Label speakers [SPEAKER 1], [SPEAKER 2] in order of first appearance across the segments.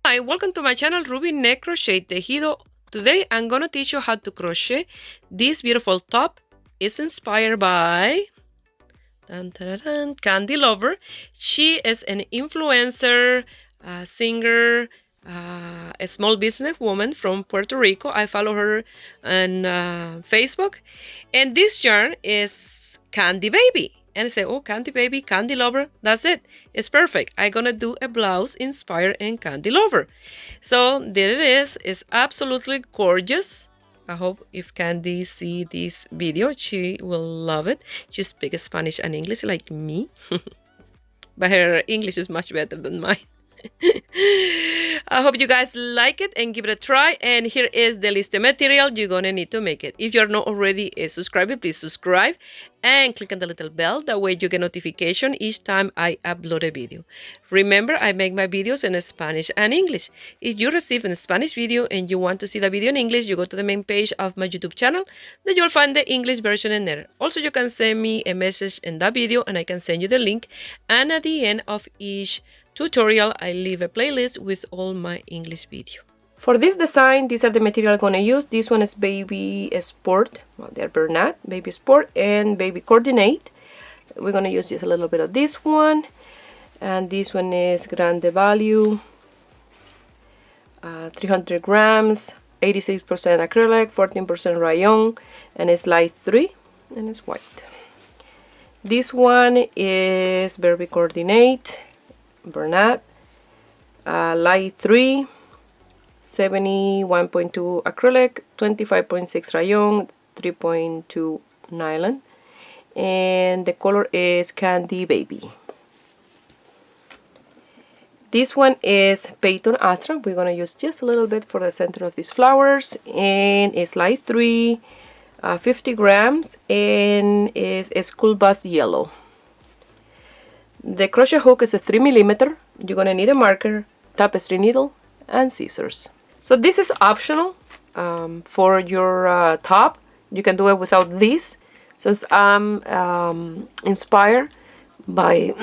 [SPEAKER 1] Hi, welcome to my channel Ruby Neck Crochet Tejido. Today I'm gonna teach you how to crochet. This beautiful top is inspired by Candy Lover. She is an influencer, singer, a small business woman from Puerto Rico. I follow her on Facebook. And this yarn is Candy Baby. And I say, oh, Candy Baby, Candy Lover, that's it. It's perfect. I'm gonna do a blouse inspired in Candy Lover. So there it is. It's absolutely gorgeous. I hope if Candy see this video, she will love it. She speaks Spanish and English like me, but her English is much better than mine. I hope you guys like it and give it a try. And here is the list of material you're gonna need to make it. If you're not already a subscriber, please subscribe and click on the little bell. That way you get notification each time I upload a video. Remember, I make my videos in Spanish and English. If you receive a Spanish video and you want to see the video in English, you go to the main page of my YouTube channel. Then you'll find the English version in there. Also, you can send me a message in that video and I can send you the link. And at the end of each tutorial, I leave a playlist with all my English video. For this design, these are the material I'm gonna use. This one is Baby Sport, well, they're Bernat, Baby Sport and Baby Coordinate. We're gonna use just a little bit of this one, and this one is Grande Value, 300 grams, 86% acrylic, 14% rayon, and it's light 3, and it's white. This one is Baby Coordinate, Bernat, light 3, 71.2 acrylic, 25.6 rayon, 3.2 nylon, and the color is Candy Baby. This one is Peyton Astra. We're gonna use just a little bit for the center of these flowers, and it's light 3, 50 grams, and is a school bus yellow. The crochet hook is a 3mm. You're gonna need a marker, tapestry needle, and scissors. So this is optional for your top. You can do it without this, since I'm inspired by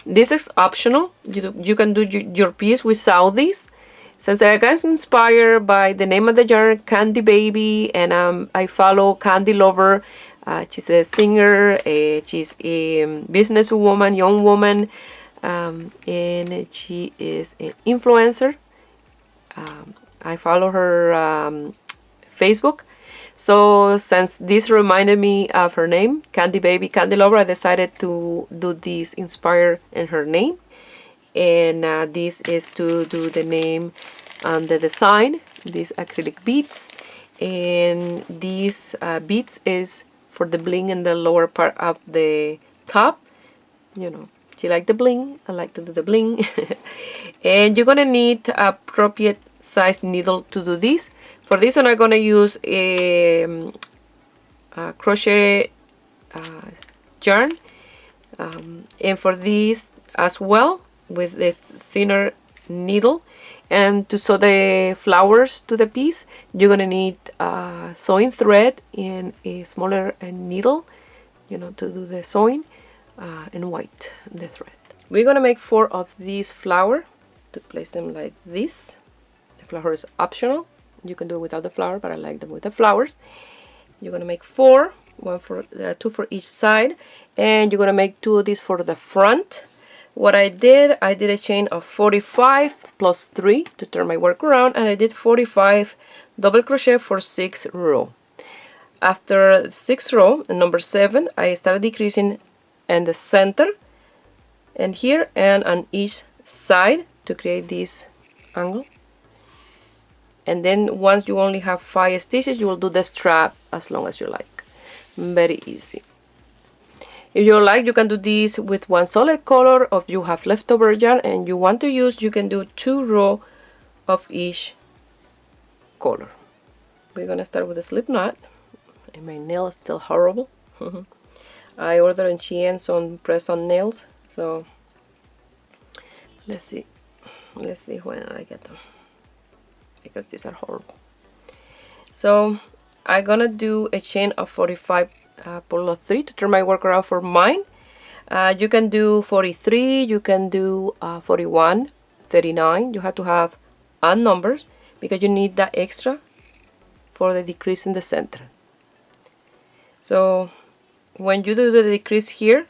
[SPEAKER 1] this is optional. You can do your piece without this, since I got inspired by the name of the yarn, Candy Baby, and I follow Candy Lover. She's a singer, she's a businesswoman, young woman, and she is an influencer. I follow her Facebook. So since this reminded me of her name, Candy Baby, Candy Lover, I decided to do this inspired in her name. And this is to do the name and the design, these acrylic beads. And these beads is for the bling in the lower part of the top. You know, she like the bling, I like to do the bling. And you're gonna need appropriate size needle to do this. For this one, I'm gonna use a crochet yarn, and for this as well with the thinner needle. And to sew the flowers to the piece, you're gonna need sewing thread and a smaller needle, you know, to do the sewing, and white the thread. We're gonna make 4 of these flowers to place them like this. The flower is optional. You can do it without the flower, but I like them with the flowers. You're gonna make 4, 2 for each side, and you're gonna make 2 of these for the front. What I did a chain of 45 plus 3 to turn my work around, and I did 45 double crochet for 6 rows. After 6 rows, number 7, I started decreasing in the center and here and on each side to create this angle. And then once you only have 5 stitches, you will do the strap as long as you like. Very easy. If you like, you can do this with one solid color, or if you have leftover yarn and you want to use, you can do 2 rows of each color. We're gonna start with a slip knot, and my nail is still horrible. I ordered in Shein some press-on nails, so let's see when I get them, because these are horrible. So I'm gonna do a chain of 45 pull of 3 to turn my work around for mine. You can do 43, you can do 41, 39. You have to have odd numbers because you need that extra for the decrease in the center. So when you do the decrease here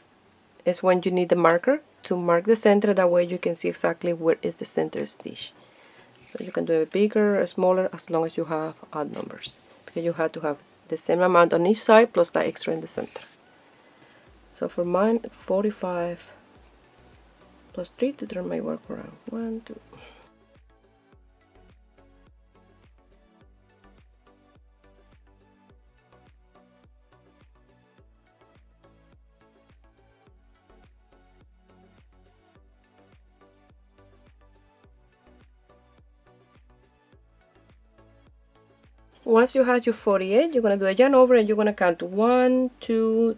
[SPEAKER 1] is when you need the marker to mark the center. That way you can see exactly where is the center stitch. So you can do it bigger or smaller as long as you have odd numbers, because you have to have the same amount on each side plus that extra in the center. So for mine, 45 plus 3 to turn my work around. 1, 2. Once you have your 48, you're going to do a yarn over and you're going to count 1, 2,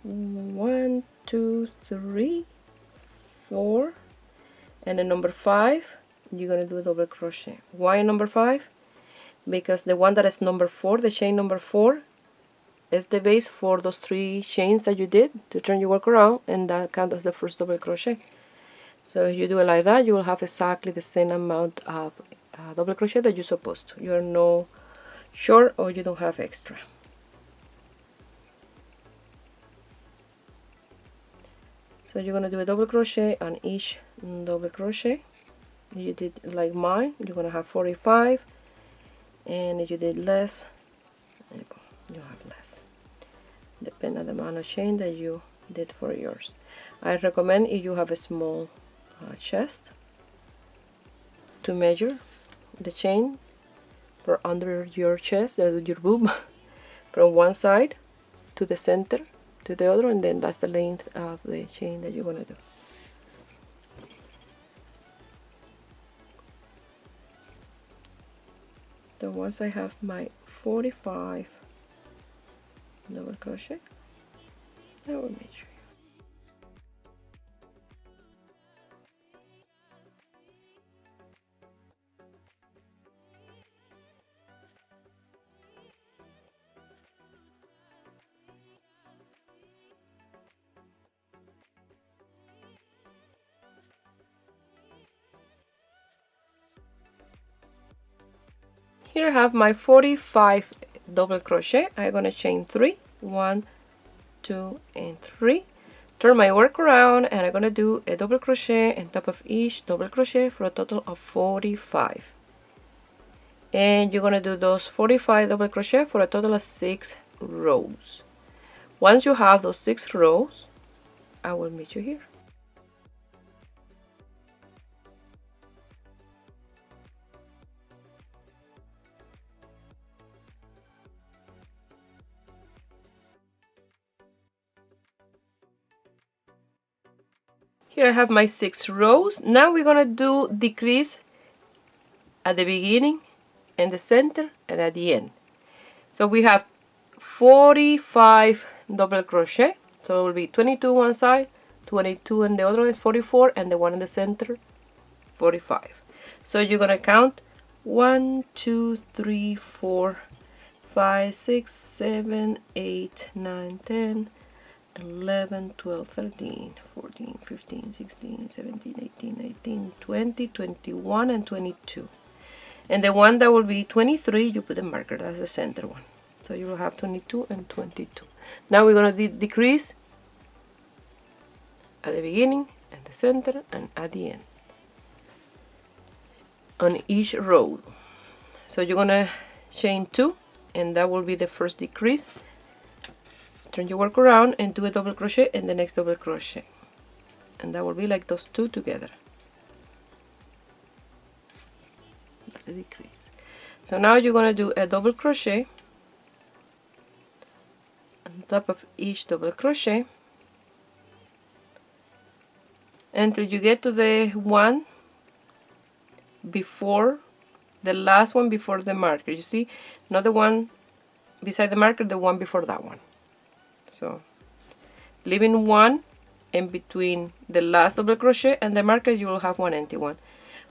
[SPEAKER 1] 1, 2, 3, 4, and then number 5, you're going to do a double crochet. Why number 5? Because the one that is number 4, the chain number 4, is the base for those 3 chains that you did to turn your work around, and that counts as the first double crochet. So if you do it like that, you will have exactly the same amount of double crochet that you're supposed to. You're no short or you don't have extra. So you're going to do a double crochet on each double crochet. If you did like mine, you're going to have 45, and if you did less, you have less, depending on the amount of chain that you did for yours. I recommend, if you have a small chest, to measure the chain for under your chest, your boob, from one side to the center to the other, and then that's the length of the chain that you're going to do. So once I have my 45 double crochet, I will measure. Here I have my 45 double crochet. I'm going to chain 3, 1, 2, and 3. Turn my work around, and I'm going to do a double crochet on top of each double crochet for a total of 45. And you're going to do those 45 double crochet for a total of 6 rows. Once you have those 6 rows, I will meet you here. Here I have my 6 rows. Now we're going to do decrease at the beginning, in the center, and at the end. So we have 45 double crochet. So it will be 22 one side, 22 and the other one is 44, and the one in the center, 45. So you're going to count 1, 2, 3, 4, 5, 6, 7, 8, 9, 10, 11, 12, 13, 14, 15, 16, 17, 18, 19, 20, 21, and 22. And the one that will be 23, you put the marker, that's the center one. So you will have 22 and 22. Now we're going to decrease at the beginning, at the center, and at the end on each row. So you're going to chain 2, and that will be the first decrease. Turn your work around and do a double crochet in the next double crochet, and that will be like those 2 together. That's a decrease. So now you're going to do a double crochet on top of each double crochet until you get to the one before the last one before the marker. You see, not the one beside the marker, the one before that one. So leaving one in between the last double crochet and the marker, you will have one empty one,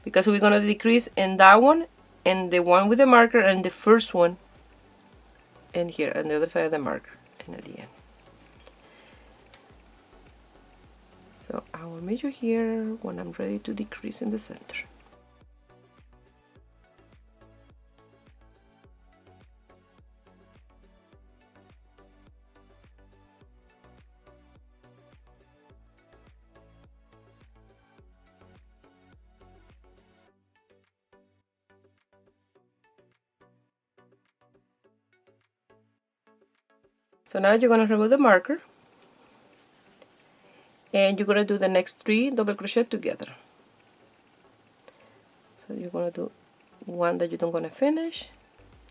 [SPEAKER 1] because we're going to decrease in that one and the one with the marker and the first one in here on the other side of the marker and at the end. So I will meet you here when I'm ready to decrease in the center. So now you're going to remove the marker, and you're going to do the next 3 double crochet together. So you're going to do one that you don't going to finish,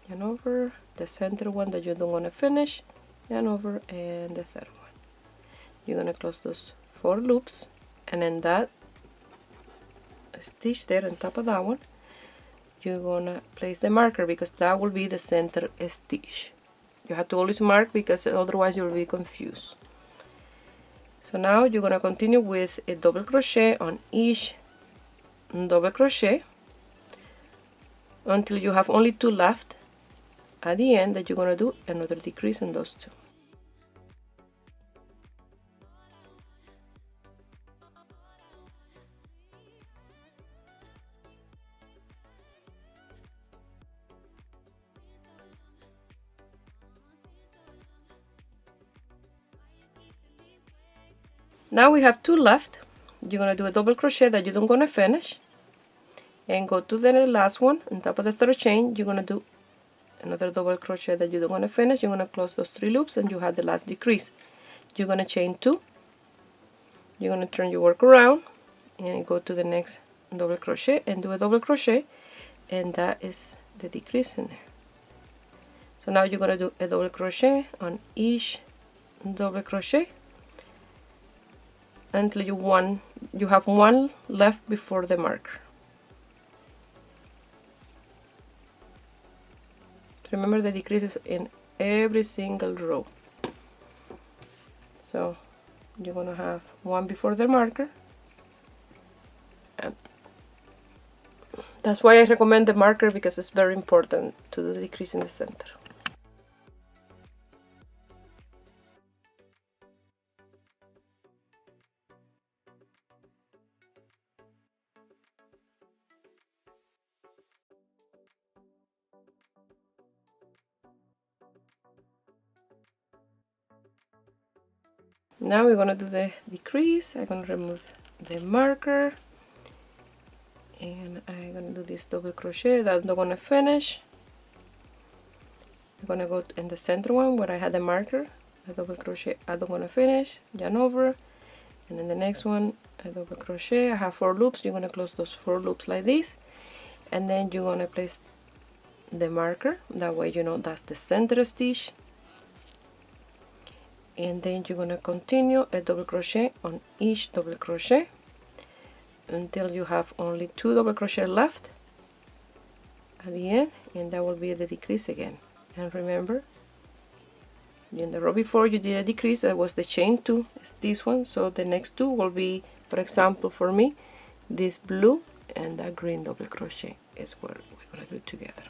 [SPEAKER 1] yarn over, the center one that you don't want to finish, yarn over, and the third one. You're going to close those 4 loops, and then that stitch there on top of that one, you're going to place the marker because that will be the center stitch. You have to always mark because otherwise you'll be confused. So now you're going to continue with a double crochet on each double crochet until you have only 2 left. At the end that you're going to do another decrease in those 2. Now we have 2 left. You're going to do a double crochet that you don't going to finish, and go to the last one on top of the 3rd chain. You're going to do another double crochet that you don't want to finish. You're going to close those 3 loops, and you have the last decrease. You're going to chain 2. You're going to turn your work around and go to the next double crochet and do a double crochet, and that is the decrease in there. So now you're going to do a double crochet on each double crochet until you have 1 left before the marker. Remember the decreases in every single row. So you're going to have 1 before the marker. And that's why I recommend the marker, because it's very important to do the decrease in the center. Now we're going to do the decrease. I'm going to remove the marker, and I'm going to do this double crochet that I'm not going to finish. I'm going to go in the center one where I had the marker, a double crochet I don't want to finish, yarn over, and then the next one a double crochet. I have 4 loops. You're going to close those 4 loops like this, and then you're going to place the marker. That way you know that's the center stitch. And then you're going to continue a double crochet on each double crochet until you have only 2 double crochet left at the end, and that will be the decrease again. And remember, in the row before you did a decrease, that was the chain 2, it's this one. So the next 2 will be, for example, for me, this blue and that green double crochet is what we're going to do together.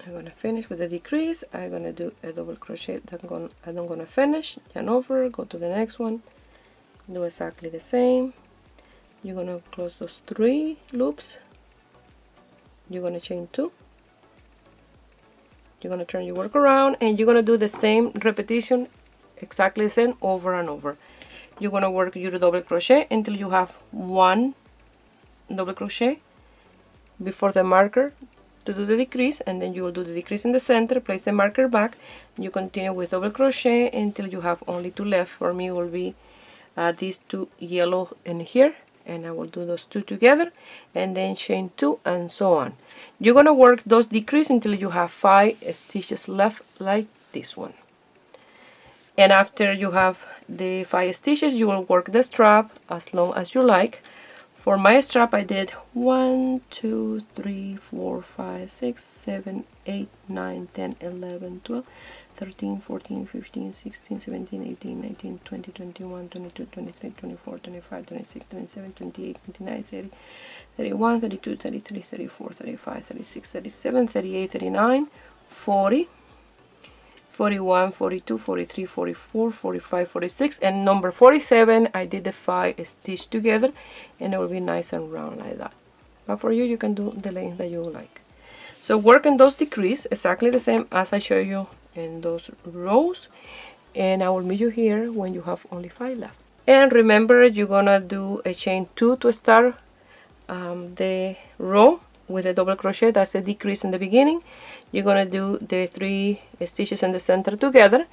[SPEAKER 1] I'm going to finish with a decrease. I'm going to do a double crochet that I'm going to finish, yarn over, go to the next one, do exactly the same. You're going to close those 3 loops. You're going to chain 2. You're going to turn your work around, and you're going to do the same repetition, exactly the same over and over. You're going to work your double crochet until you have 1 double crochet before the marker to do the decrease, and then you will do the decrease in the center, place the marker back, and you continue with double crochet until you have only 2 left. For me will be these 2 yellow in here, and I will do those 2 together, and then chain 2, and so on. You're going to work those decrease until you have 5 stitches left, like this one. And after you have the 5 stitches, you will work the strap as long as you like. For my strap, I did 1, 2, 3, 4, 5, 6, 7, 8, 9, 10, 11, 12, 13, 14, 15, 16, 17, 18, 19, 20, 21, 22, 23, 24, 25, 26, 27, 28, 29, 30, 31, 32, 33, 34, 35, 36, 37, 38, 39, 40, 41, 42, 43, 44, 45, 46, and number 47 I did the 5 stitch together, and it will be nice and round like that. But for you, you can do the length that you like. So work in those decrease exactly the same as I show you in those rows, and I will meet you here when you have only 5 left. And remember, you're gonna do a chain 2 to start the row with a double crochet. That's a decrease in the beginning. You're gonna do the 3 stitches in the center together,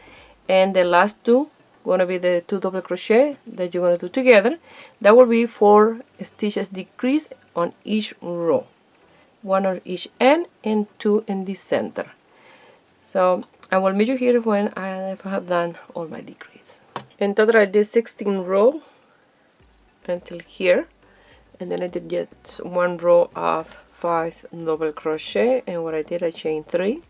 [SPEAKER 1] and the last 2 gonna be the 2 double crochet that you're gonna do together. That will be 4 stitches decrease on each row, 1 on each end and 2 in the center. So I will meet you here when I have done all my decrease. In total I did 16 rows until here, and then I did just 1 row of 5 double crochet, and what I did, I chained 3,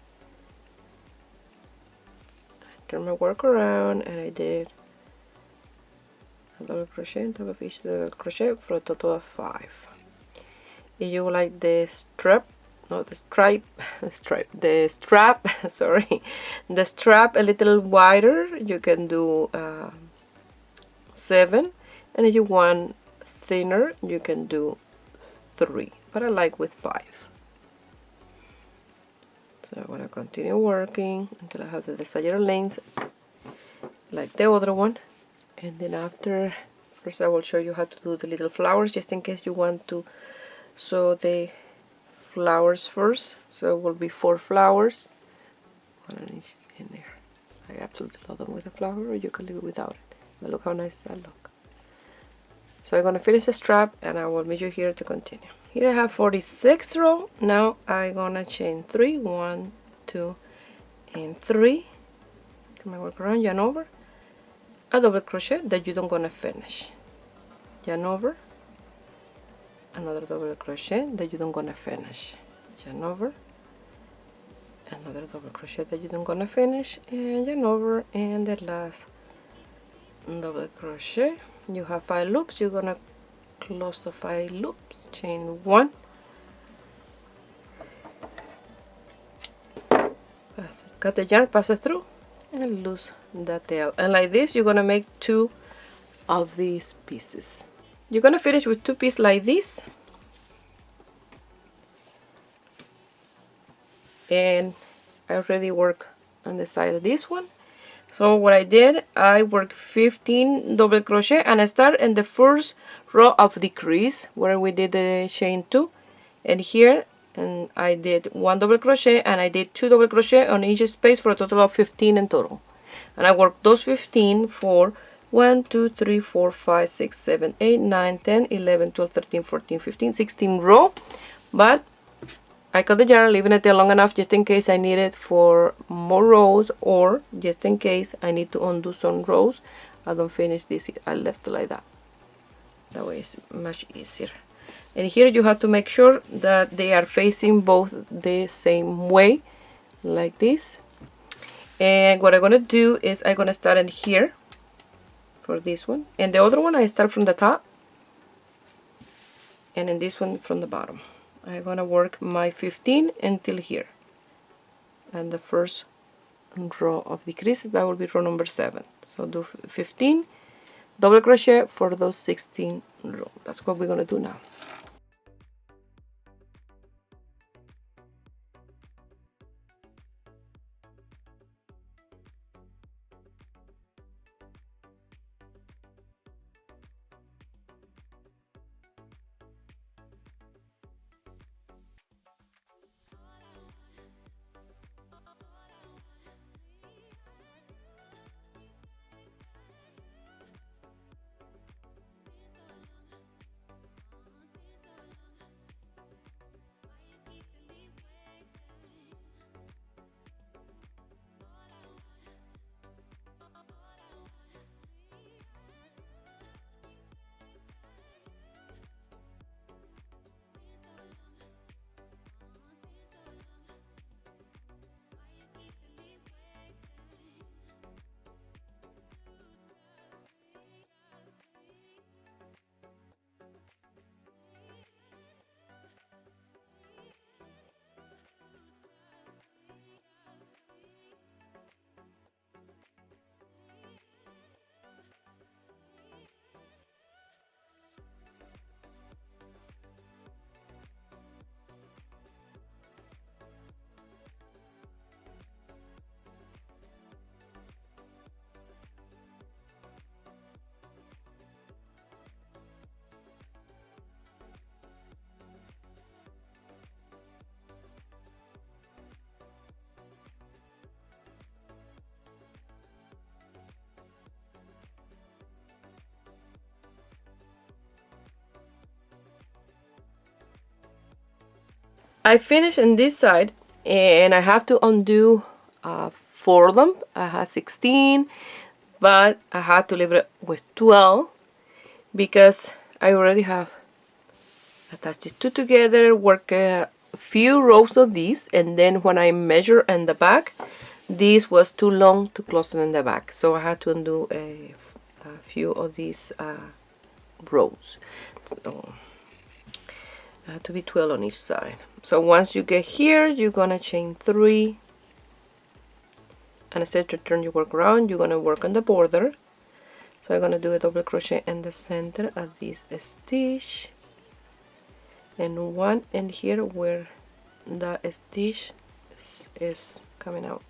[SPEAKER 1] turn my work around, and I did a double crochet on top of each double crochet for a total of 5. If you like the strap, sorry, the strap a little wider, you can do 7, and if you want thinner, you can do 3, but I like with 5. So I'm gonna continue working until I have the desired length like the other one, and then after, first I will show you how to do the little flowers, just in case you want to sew the flowers first. So it will be 4 flowers, 1 on each in there. I absolutely love them with a flower, or you can leave it without it, but look how nice that look. So I'm gonna finish the strap, and I will meet you here to continue. Here I have 46 row. Now I'm gonna chain 3, 1, 2, and 3. Turn my work around, yarn over, a double crochet that you don't gonna finish, yarn over, another double crochet that you don't gonna finish, yarn over, another double crochet that you don't gonna finish, and yarn over, and the last double crochet. You have 5 loops. You're gonna close the 5 loops, chain 1, cut the yarn, pass it through, and loose the tail, and like this you're gonna make 2 of these pieces. You're gonna finish with 2 pieces like this, and I already work on the side of this one. So what I did, I worked 15 double crochet, and I start in the first row of decrease where we did the chain 2, and here, and I did 1 double crochet, and I did 2 double crochet on each space for a total of 15 in total. And I worked those 15 for 1, 2, 3, 4, 5, 6, 7, 8, 9, 10, 11, 12, 13, 14, 15, 16 row, but I cut the yarn, leaving it there long enough just in case I need it for more rows, or just in case I need to undo some rows. I don't finish this, I left it like that. That way it's much easier. And here you have to make sure that they are facing both the same way, like this. And what I'm gonna do is I'm gonna start in here for this one, and the other one I start from the top, and in this one from the bottom. I'm gonna work my 15 until here, and the first row of decreases, that will be row number 7. So do 15 double crochet for those 16 rows. That's what we're gonna do now. I finished on this side, and I have to undo 4 of them. I had 16, but I had to leave it with 12 because I already have attached these two together, work a few rows of these, and then when I measure in the back, this was too long to close it in the back, so I had to undo a few of these rows. So I have to be 12 on each side. So once you get here, you're gonna chain 3, and instead to turn your work around, you're gonna work on the border. So I'm gonna do a double crochet in the center of this stitch, and one in here where the stitch is coming out.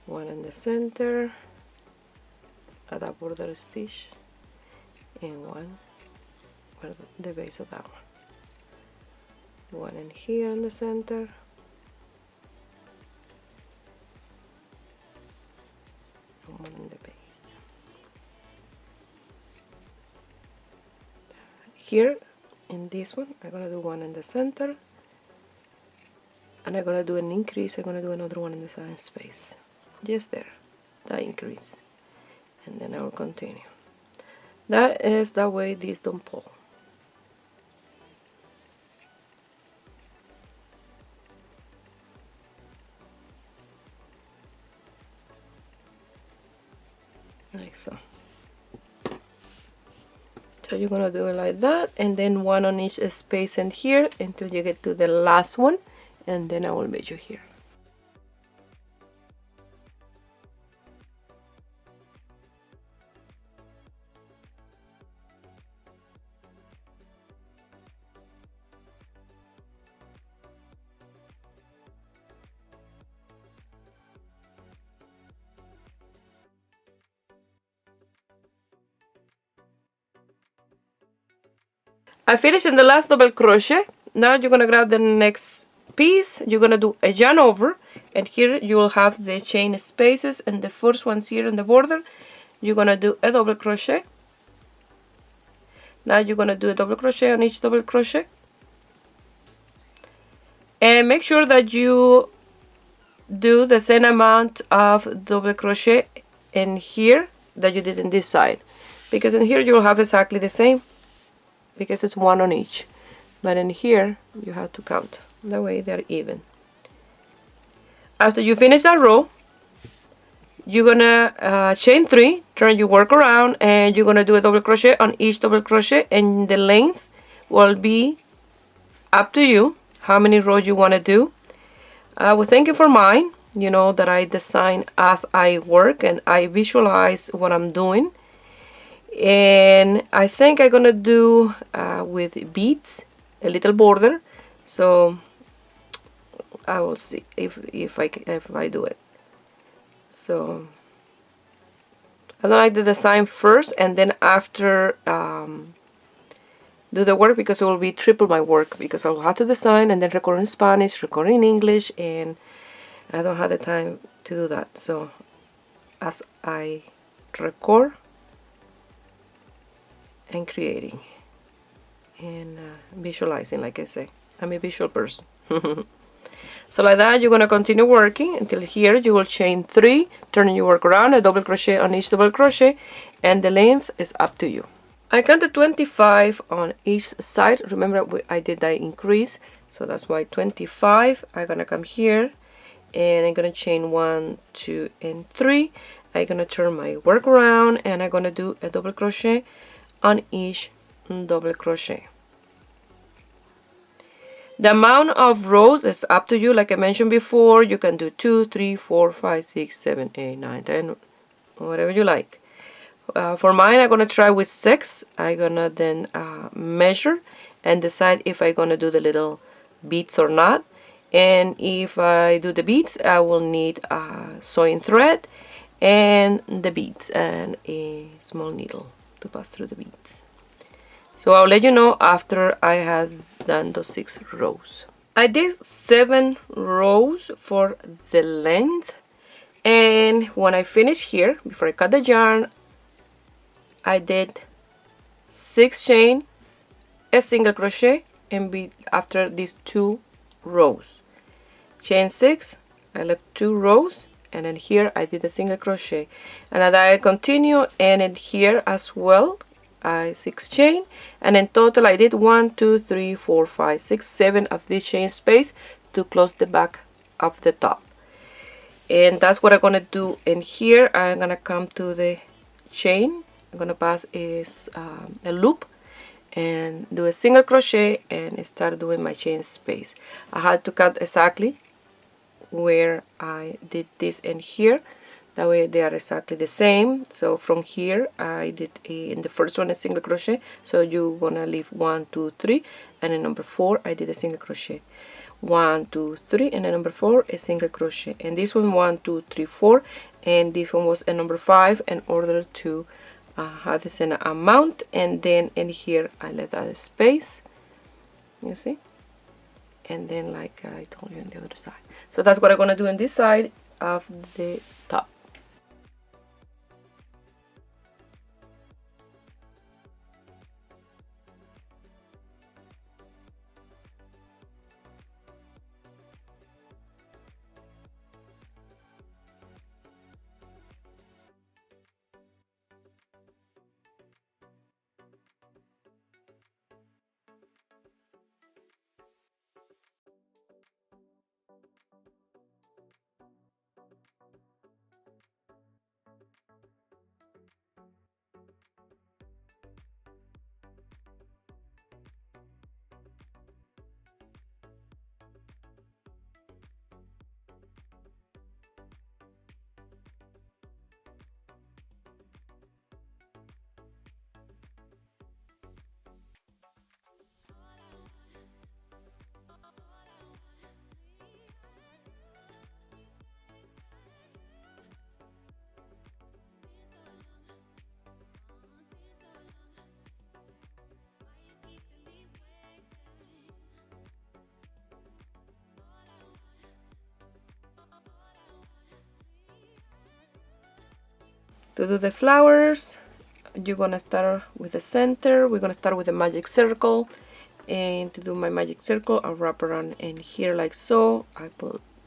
[SPEAKER 1] One in the center at the border stitch, and one where the base of that one in here in the center, and one in the base. Here in this one I'm gonna do one in the center, and I'm gonna do an increase. I'm gonna do another one in the side space, just there, that increase, and then I will continue. That is that way these don't pull. Like so. So you're gonna do it like that, and then one on each space in here until you get to the last one, and then I will measure here. I finished in the last double crochet. Now you're gonna grab the next piece, you're gonna do a yarn over, and here you will have the chain spaces, and the first ones here in the border you're gonna do a double crochet. Now you're gonna do a double crochet on each double crochet, and make sure that you do the same amount of double crochet in here that you did in this side, because in here you'll have exactly the same, because it's one on each, but in here you have to count, that way they're even. After you finish that row, you're gonna chain 3, turn your work around, and you're gonna do a double crochet on each double crochet, and the length will be up to you how many rows you want to do. I was thinking for mine, you know, that I design as I work and I visualize what I'm doing. And I think I'm gonna do with beads a little border, so I will see if I do it. So I don't like the design first and then after do the work, because it will be triple my work, because I'll have to design and then record in Spanish, record in English, and I don't have the time to do that. So as I record and creating and visualizing, like I say, I'm a visual person. So like that, you're going to continue working until here. You will chain 3, turning your work around, a double crochet on each double crochet, and the length is up to you. I counted 25 on each side. Remember, I did that increase, so that's why 25. I'm going to come here and I'm going to chain 1, 2, and 3. I'm going to turn my work around and I'm going to do a double crochet on each double crochet. The amount of rows is up to you. Like I mentioned before, you can do 2, 3, 4, 5, 6, 7, 8, 9, 10, whatever you like. For mine, I'm gonna try with 6. I'm gonna then measure and decide if I'm gonna do the little beads or not. And if I do the beads, I will need sewing thread and the beads and a small needle to pass through the beads. So I'll let you know after I have done those 6 rows. I did 7 rows for the length, and when I finish here, before I cut the yarn, I did 6 chain a single crochet and be after these 2 rows. Chain 6, I left 2 rows, and then here I did a single crochet, and then I continue, and in here as well I 6 chain, and in total I did 1 2 3 4 5 6 7 of this chain space to close the back of the top. And that's what I'm gonna do in here. I'm gonna come to the chain, I'm gonna pass a loop and do a single crochet and start doing my chain space. I had to cut exactly where I did this in here, that way they are exactly the same. So from here I did in the first one a single crochet, so you wanna leave 1 2 3, and in number 4 I did a single crochet, 1 2 3, and in number 4 a single crochet, and this one 1 2 3 4, and this one was a number 5 in order to have the same amount. And then in here I left that space, you see, and then like I told you on the other side. So that's what I'm gonna do on this side of the top. To do the flowers, you're gonna start with the center. We're gonna start with a magic circle, and to do my magic circle I'll wrap around in here like so. I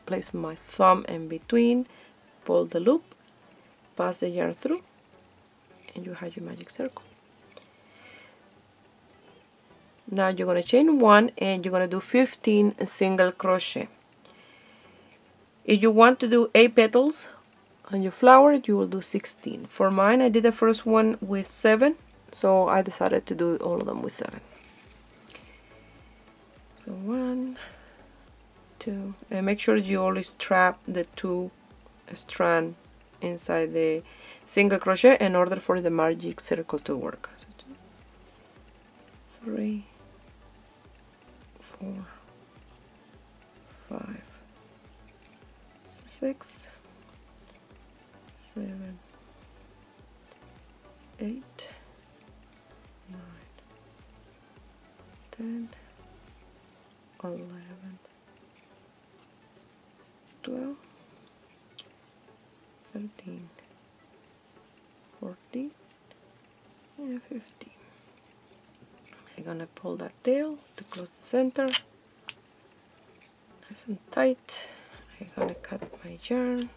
[SPEAKER 1] place my thumb in between, pull the loop, pass the yarn through, and you have your magic circle. Now you're gonna chain 1 and you're gonna do 15 single crochet. If you want to do 8 petals on your flower, you will do 16. For mine, I did the first one with 7, so I decided to do all of them with 7. So 1 2, and make sure you always trap the 2 strand inside the single crochet in order for the magic circle to work. So 2 3 4 5 6 7 8 9 10 11 12 13 14 and 15. I'm gonna pull that tail to close the center nice and tight. I'm gonna cut my yarn.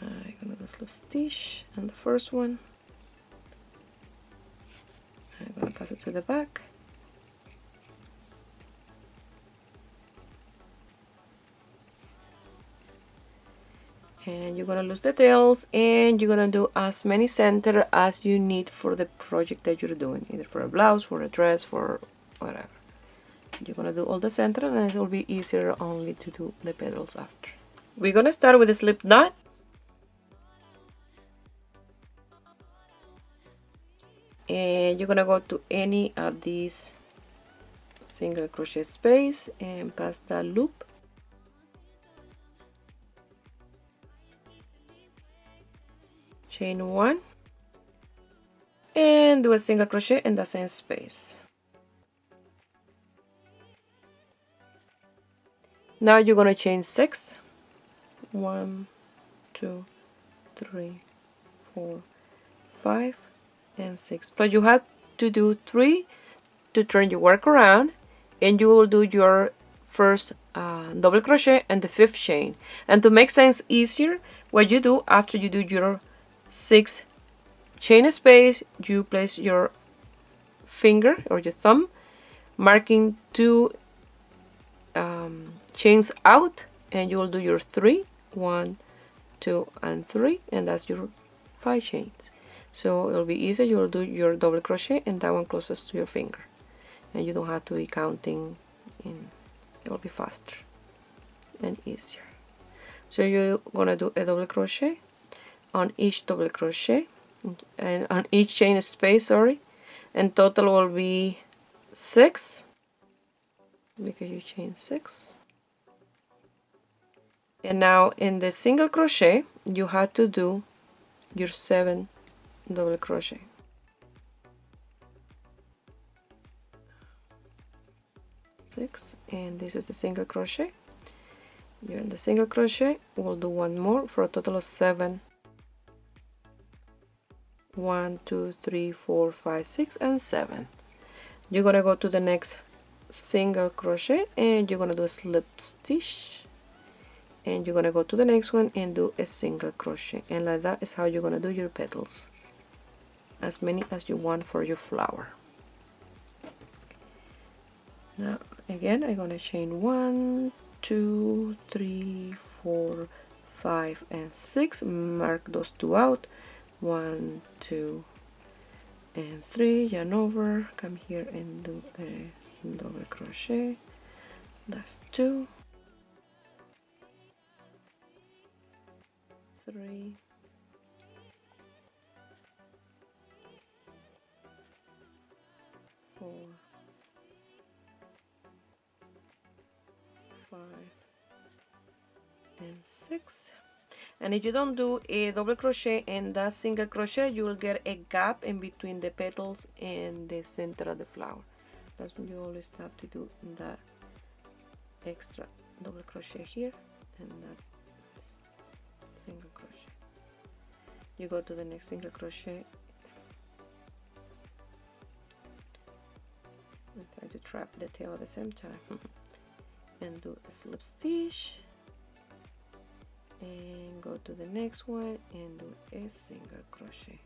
[SPEAKER 1] I'm gonna do slip stitch on the first one. I'm gonna pass it to the back. And you're gonna lose the tails, and you're gonna do as many center as you need for the project that you're doing, either for a blouse, for a dress, for whatever. You're gonna do all the center, and it will be easier only to do the petals after. We're gonna start with a slip knot. And you're gonna go to any of these single crochet space and pass that loop. Chain 1 and do a single crochet in the same space. Now you're gonna chain 6. 1 2 3 4 5 and 6. But you have to do 3 to turn your work around, and you will do your first double crochet and the 5th chain. And to make things easier, what you do after you do your 6 chain space, you place your finger or your thumb marking 2 chains out, and you will do your 3, 1, 2, and 3, and that's your 5 chains. So it'll be easier. You will do your double crochet and that one closest to your finger, and you don't have to be counting in. It'll be faster and easier. So you're gonna do a double crochet on each double crochet and on each chain space, sorry, and total will be 6 because you chain 6. And now in the single crochet you have to do your 7 double crochet. Six, and this is the single crochet. You're in the single crochet, we'll do one more for a total of 7. 1, 2, 3, 4, 5, 6, and 7. You're gonna go to the next single crochet and you're gonna do a slip stitch, and you're gonna go to the next one and do a single crochet, and like that is how you're gonna do your petals, as many as you want for your flower. Now again I'm gonna chain 1, 2, 3, 4, 5, and 6. Mark those 2 out. 1, 2, and 3. Yarn over, come here and do a double crochet. That's 2, 3, 4, 5, and 6. And if you don't do a double crochet and that single crochet, you will get a gap in between the petals and the center of the flower. That's when you always have to do that extra double crochet here and that single crochet. You go to the next single crochet and try to trap the tail at the same time and do a slip stitch, and go to the next one and do a single crochet.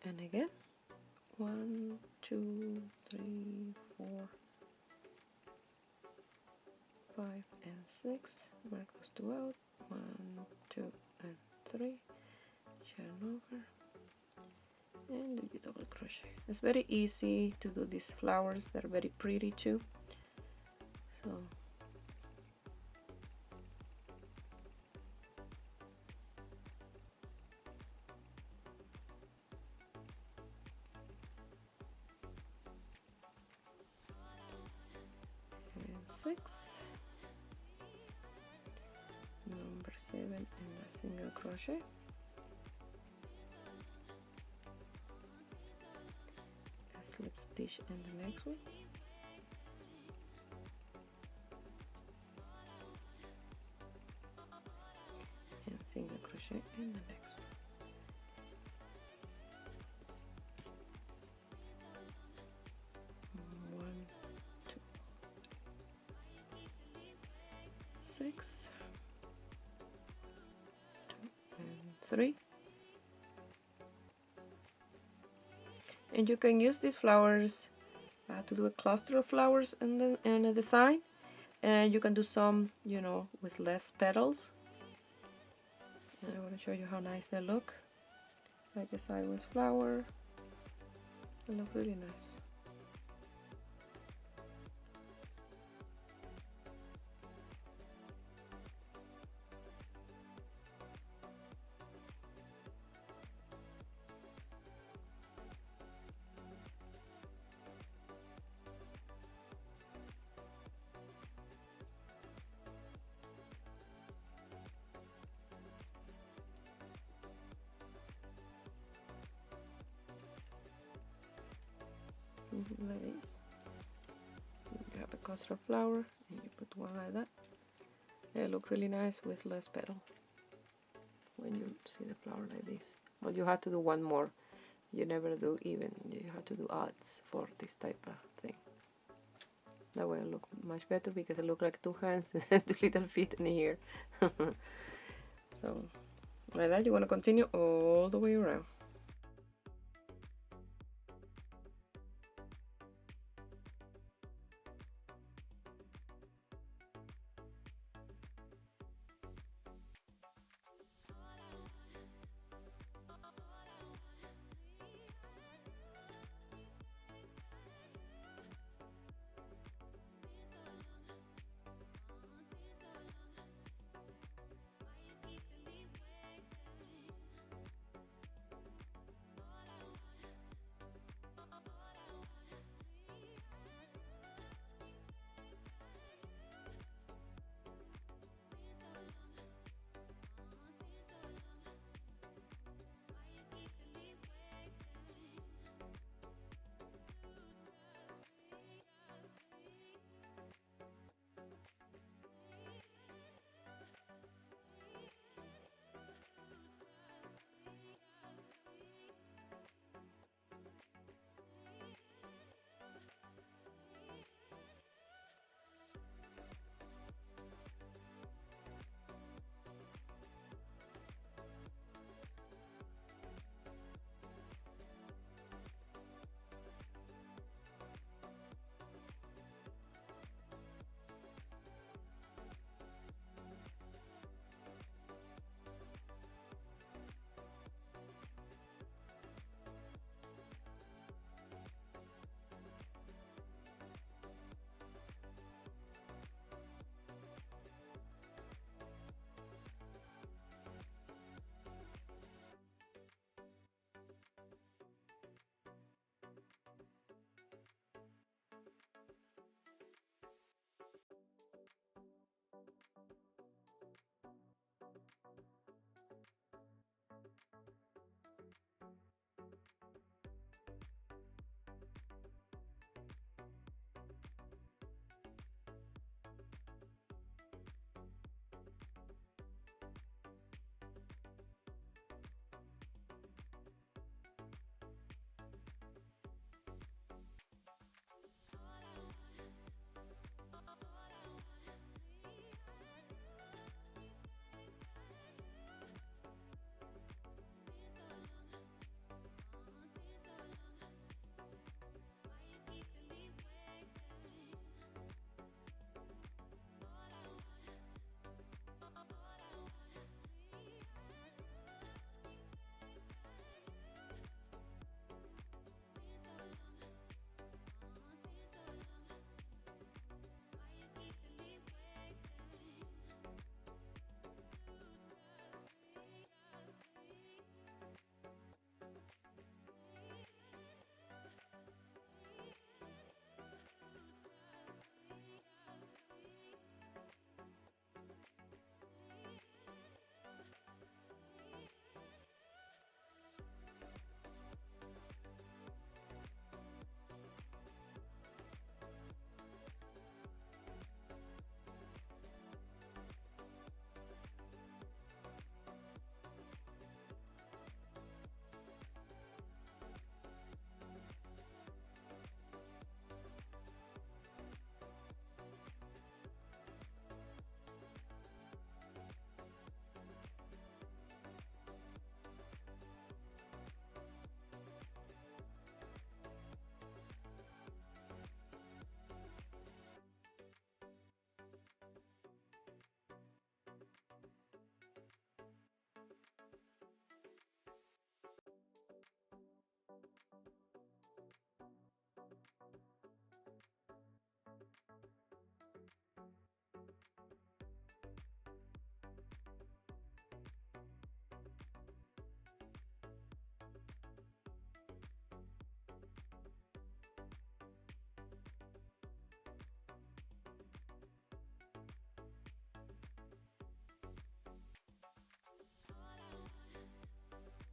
[SPEAKER 1] And again, 1, 2, 3, 4, 5, and 6. Mark those 2 out. 1, 2, and 3. Yarn over and do your double crochet. It's very easy to do these flowers. They're very pretty too. So and 6, number 7 in the single crochet, a slip stitch in the next one, and single crochet in the next one. One, 2, 6, 2, and 3. And you can use these flowers to do a cluster of flowers in a design, and you can do some, you know, with less petals. And I want to show you how nice they look, like a sideways flower. They look really nice. Like this. You have a cluster of flower and you put one like that. They look really nice with less petal. when you see the flower like this. But you have to do one more. You never do even. You have to do odds for this type of thing. That way it look much better because it look like two hands and two little feet in here. So like that, you want to continue all the way around.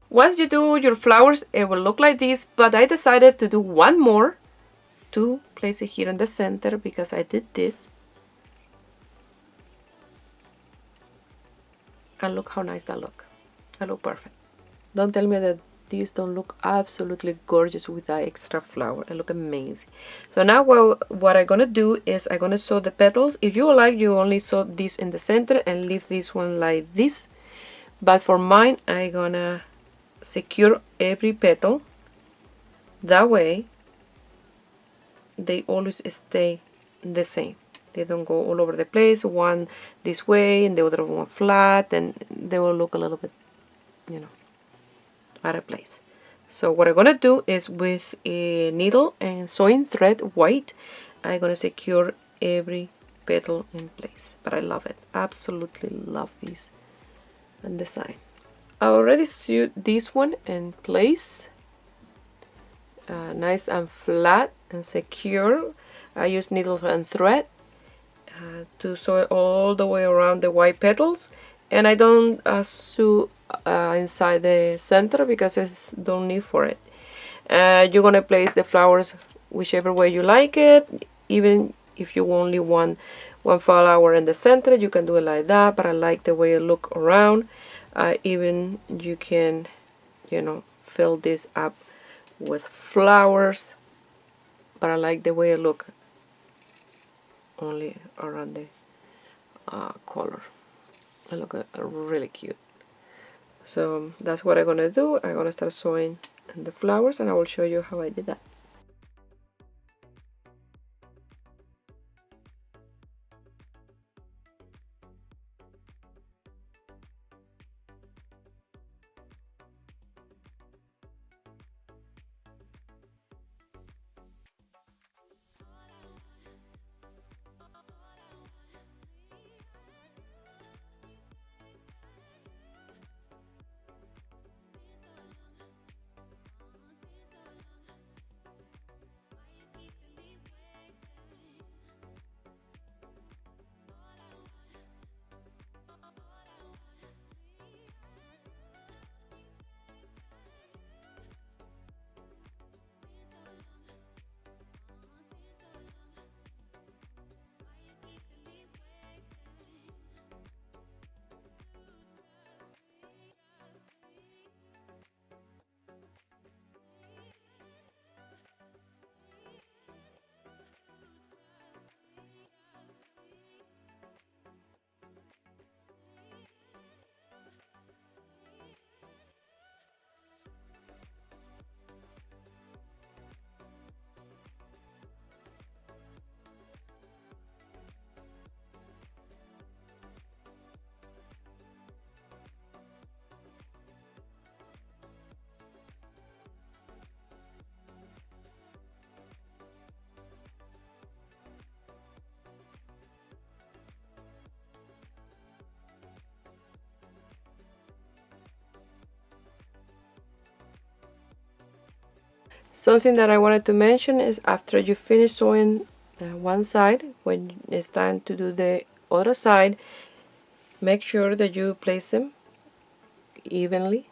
[SPEAKER 1] Once you do your flowers, it will look like this, but I decided to do one more to place it here in the center because I did this. And look how nice that look. I look perfect. Don't tell me that these don't look absolutely gorgeous with that extra flower. They look amazing. So now what I'm gonna do is I'm gonna sew the petals. If you like, you only sew this in the center and leave this one like this. But for mine, I'm gonna secure every petal. That way, they always stay the same. They don't go all over the place, one this way and the other one flat, and they will look a little bit, you know, out of place. So what I'm gonna do is with a needle and sewing thread white, I'm gonna secure every petal in place. But I love it, absolutely love this design. I already sewed this one in place, nice and flat and secure. I use needle and thread to sew it all the way around the white petals, and I don't sew inside the center because there's no need for it. You're gonna place the flowers whichever way you like it. Even if you only want one flower in the center, you can do it like that, but I like the way it look around. Even you can, you know, fill this up with flowers, but I like the way it look only around the color. It look really cute. So that's what I'm gonna do. I'm gonna start sewing the flowers, and I will show you how I did that. Something that I wanted to mention is after you finish sewing one side, when it's time to do the other side, make sure that you place them evenly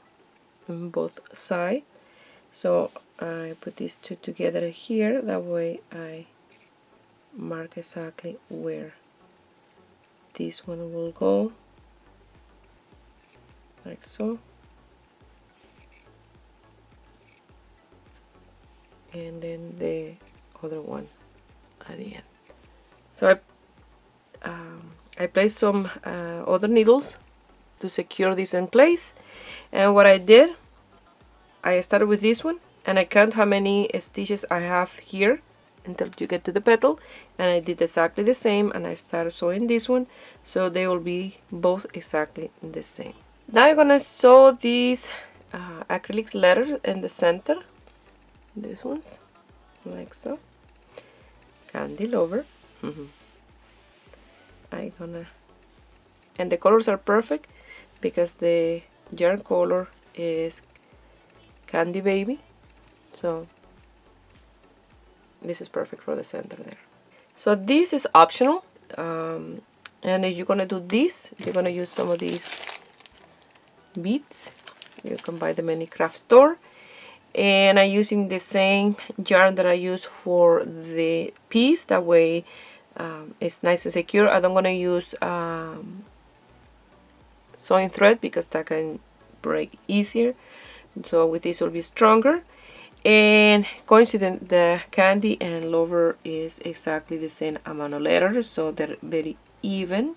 [SPEAKER 1] on both sides. So I put these two together here, that way I mark exactly where this one will go, like so. And then the other one at the end. So I placed some other needles to secure this in place, and what I did, I started with this one and I count how many stitches I have here until you get to the petal, and I did exactly the same, and I started sewing this one so they will be both exactly the same. Now I'm gonna sew these acrylic letters in the center, these ones, like so. Candy Lover. I'm gonna, and the colors are perfect because the yarn color is Candy Baby, so this is perfect for the center there. So this is optional, and if you're gonna do this, you're gonna use some of these beads. You can buy them in any craft store, and I'm using the same yarn that I use for the piece. That way it's nice and secure. I don't want to use sewing thread because that can break easier. So with this will be stronger. And coincident, the candy and lover is exactly the same amount of letters, so they're very even.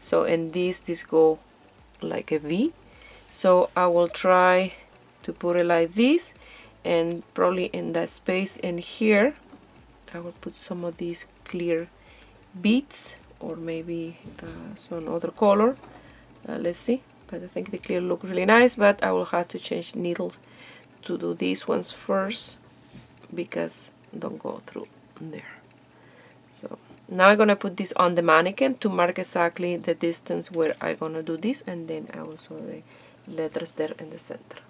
[SPEAKER 1] So in this go like a V. So I will try to put it like this, and probably in that space in here I will put some of these clear beads, or maybe some other color. Let's see, but I think the clear look really nice, but I will have to change needles to do these ones first because don't go through there. So now I'm gonna put this on the mannequin to mark exactly the distance where I'm gonna do this, and then I will sew the letters there in the center.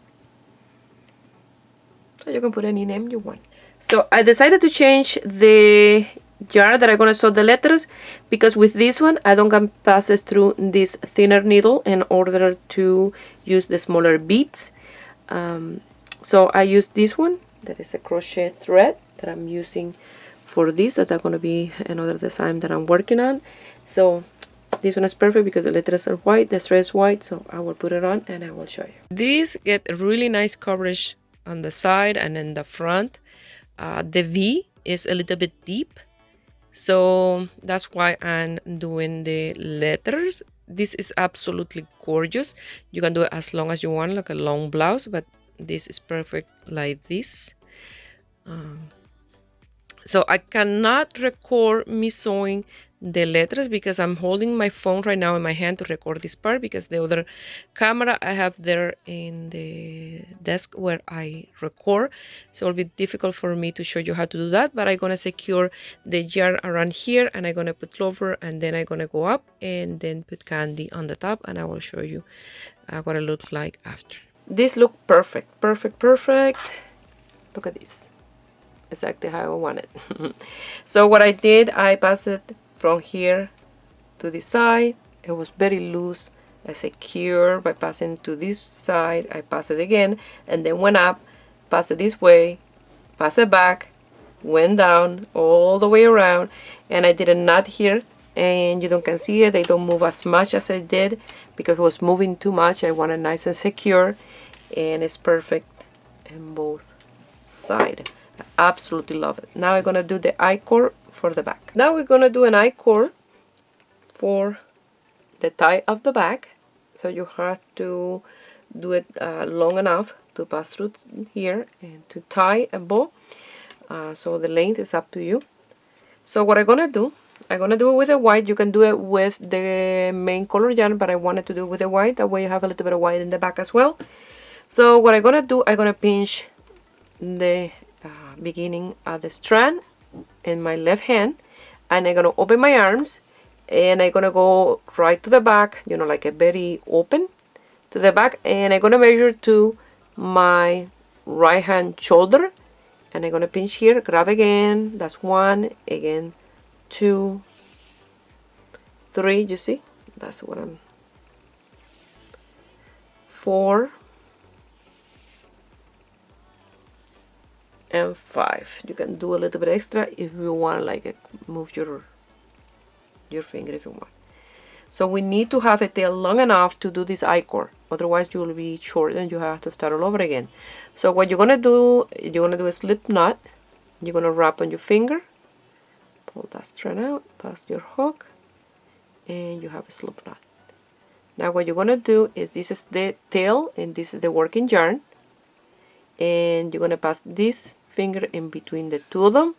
[SPEAKER 1] So you can put any name you want. So I decided to change the jar that I'm gonna sew the letters, because with this one I don't can pass it through this thinner needle in order to use the smaller beads. So I use this one that is a crochet thread that I'm using for this, that are going to be another design that I'm working on. So this one is perfect because the letters are white, the thread is white, so I will put it on and I will show you. These get really nice coverage on the side and in the front. The V is a little bit deep, so that's why I'm doing the letters. This is absolutely gorgeous. You can do it as long as you want, like a long blouse, but this is perfect like this. So I cannot record me sewing the letters because I'm holding my phone right now in my hand to record this part, because the other camera I have there in the desk where I record, so it'll be difficult for me to show you how to do that. But I'm gonna secure the yarn around here, and I'm gonna put clover, and then I'm gonna go up and then put candy on the top, and I will show you what it looks like after. This look perfect, perfect, perfect. Look at this, exactly how I want it. So what I did, I passed it from here to this side. It was very loose. I secure by passing to this side. I pass it again, and then went up, pass it this way, pass it back, went down all the way around, and I did a knot here, and you don't can see it. They don't move as much as I did because it was moving too much. I want it nice and secure, and it's perfect in both sides. I absolutely love it. Now I'm gonna do the I-cord for the back. Now we're gonna do an I-cord for the tie of the back. So you have to do it long enough to pass through here and to tie a bow. So the length is up to you. So what I'm gonna do it with a white. You can do it with the main color yarn, but I wanted to do it with a white. That way you have a little bit of white in the back as well. So what I'm gonna do, I'm gonna pinch the beginning of the strand in my left hand, and I'm gonna open my arms, and I'm gonna go right to the back, you know, like a very open to the back, and I'm gonna measure to my right hand shoulder, and I'm gonna pinch here, grab again. That's 1, again 2, 3, you see, that's what I'm 4 and 5. You can do a little bit extra if you want, like move your finger if you want. So we need to have a tail long enough to do this I-cord, otherwise you will be short and you have to start all over again. So what you're gonna do a slip knot. You're gonna wrap on your finger, pull that strand out, pass your hook, and you have a slip knot. Now what you're gonna do is, this is the tail and this is the working yarn, and you're gonna pass this finger in between the two of them,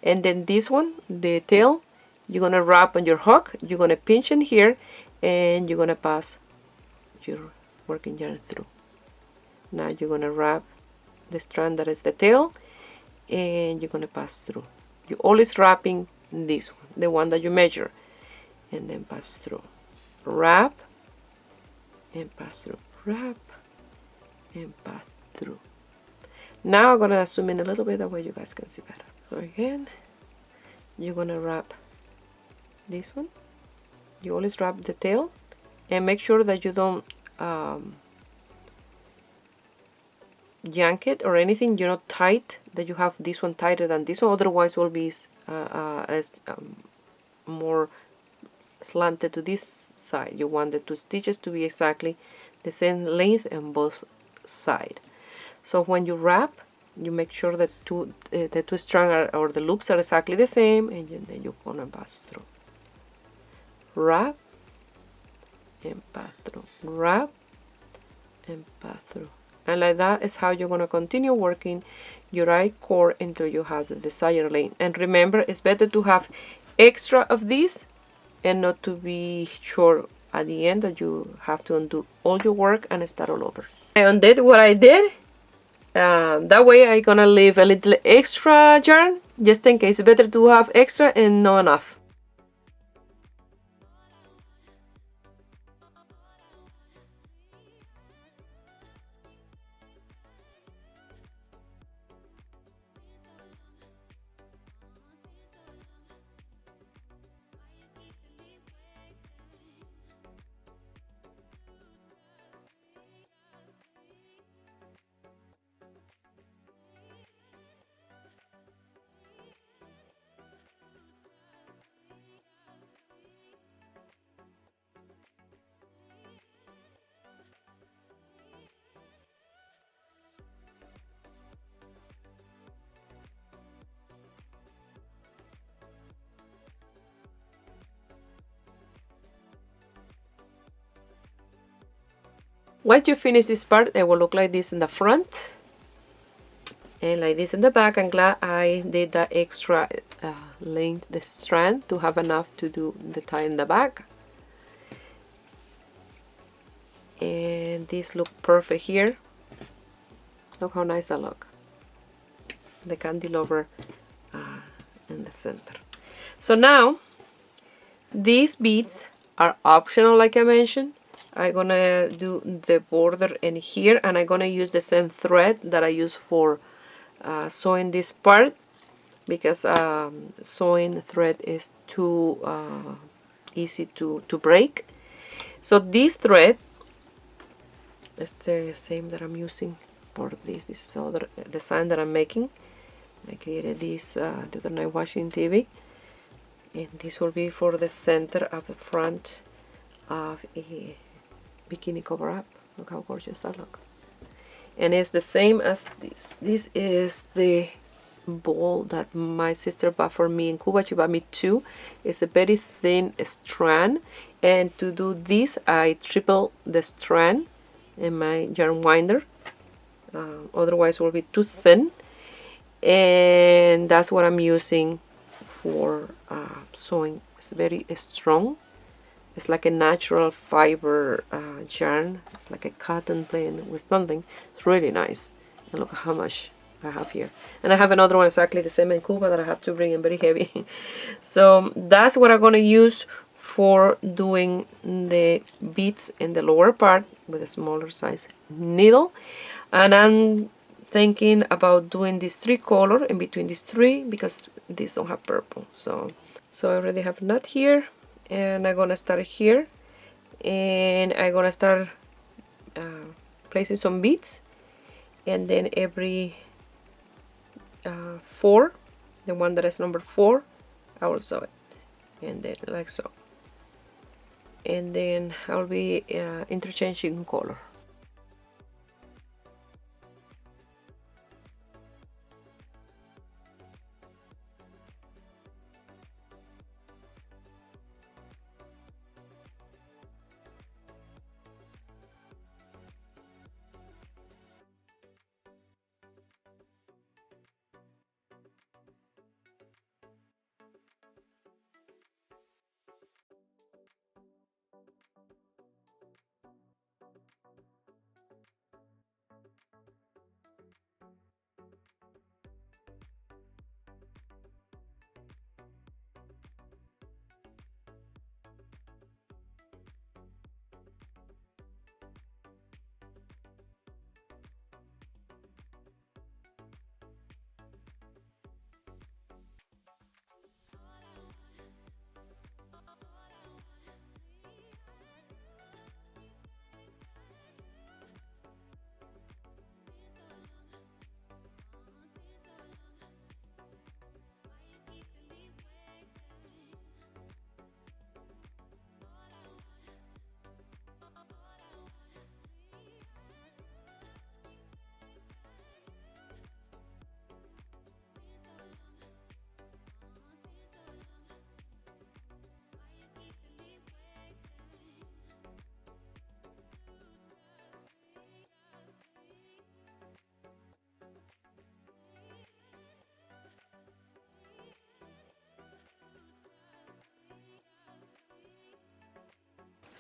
[SPEAKER 1] and then this one, the tail, you're gonna wrap on your hook. You're gonna pinch in here, and you're gonna pass your working yarn through. Now you're gonna wrap the strand that is the tail, and you're gonna pass through. You're always wrapping this one, the one that you measure, and then pass through. Wrap and pass through. Wrap and pass through. Now I'm gonna zoom in a little bit, that way you guys can see better. So again, you're gonna wrap this one. You always wrap the tail, and make sure that you don't yank it or anything. You're not tight, that you have this one tighter than this one, otherwise it will be more slanted to this side. You want the two stitches to be exactly the same length on both sides. So when you wrap, you make sure that the two strands or the loops are exactly the same, and then you're gonna pass through. Wrap and pass through. Wrap and pass through. And like that is how you're gonna continue working your I-cord until you have the desired length. And remember, it's better to have extra of this and not to be sure at the end that you have to undo all your work and start all over. I undid what I did. That way I'm gonna leave a little extra yarn just in case. It's better to have extra and not enough. Once you finish this part, it will look like this in the front and like this in the back. I'm glad I did that extra length, the strand, to have enough to do the tie in the back. And this look perfect here. Look how nice that look. The cantilever in the center. So now these beads are optional, like I mentioned. I'm gonna do the border in here, and I'm gonna use the same thread that I use for sewing this part, because sewing thread is too easy to break. So this thread is the same that I'm using for this other design that I'm making. I created this the other night watching TV, and this will be for the center of the front of a bikini cover up. Look how gorgeous that look. And it's the same as this. This is the ball that my sister bought for me in Cuba. She bought me two. It's a very thin strand, and to do this I triple the strand in my yarn winder, otherwise it will be too thin, and that's what I'm using for sewing. It's very strong. It's like a natural fiber yarn. It's like a cotton blend with something. It's really nice. And look how much I have here. And I have another one exactly the same in Cuba that I have to bring in very heavy. So that's what I'm going to use for doing the beads in the lower part with a smaller size needle. And I'm thinking about doing these three color in between these three, because these don't have purple. So I already have knot here. And I'm gonna start here, and I'm gonna start placing some beads, and then every 4, the one that is number 4, I will sew it, and then like so, and then I'll be interchanging color.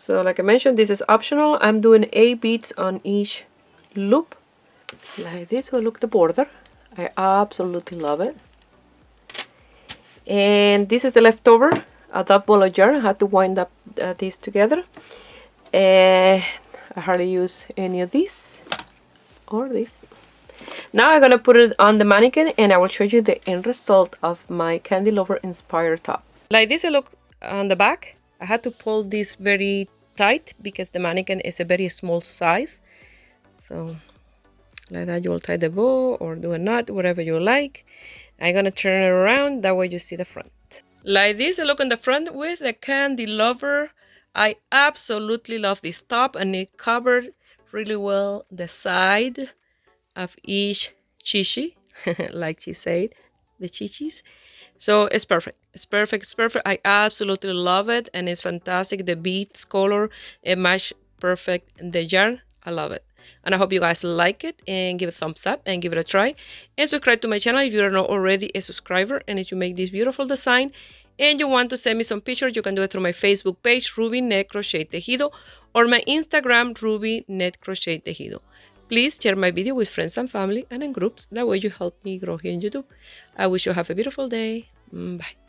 [SPEAKER 1] So like I mentioned, this is optional. I'm doing 8 beads on each loop. Like this will look the border. I absolutely love it. And this is the leftover, a double yarn. I had to wind up these together. And I hardly use any of these or this. Now I'm gonna put it on the mannequin and I will show you the end result of my Candy Lover inspired top. Like this it looks on the back. I had to pull this very tight because the mannequin is a very small size. So like that, you'll tie the bow or do a knot, whatever you like. I'm gonna turn it around, that way you see the front. Like this, I look in the front with the Candy Lover. I absolutely love this top, and it covered really well the side of each chichi, like she said, the chichis. So it's perfect. It's perfect. It's perfect. I absolutely love it, and it's fantastic. The beads color, it match perfect in the yarn. I love it. And I hope you guys like it and give it a thumbs up and give it a try. And subscribe to my channel if you are not already a subscriber. And if you make this beautiful design and you want to send me some pictures, you can do it through my Facebook page, Ruby Net Crochet Tejido, or my Instagram, Ruby Net Crochet Tejido. Please share my video with friends and family and in groups. That way you help me grow here on YouTube. I wish you have a beautiful day. Bye.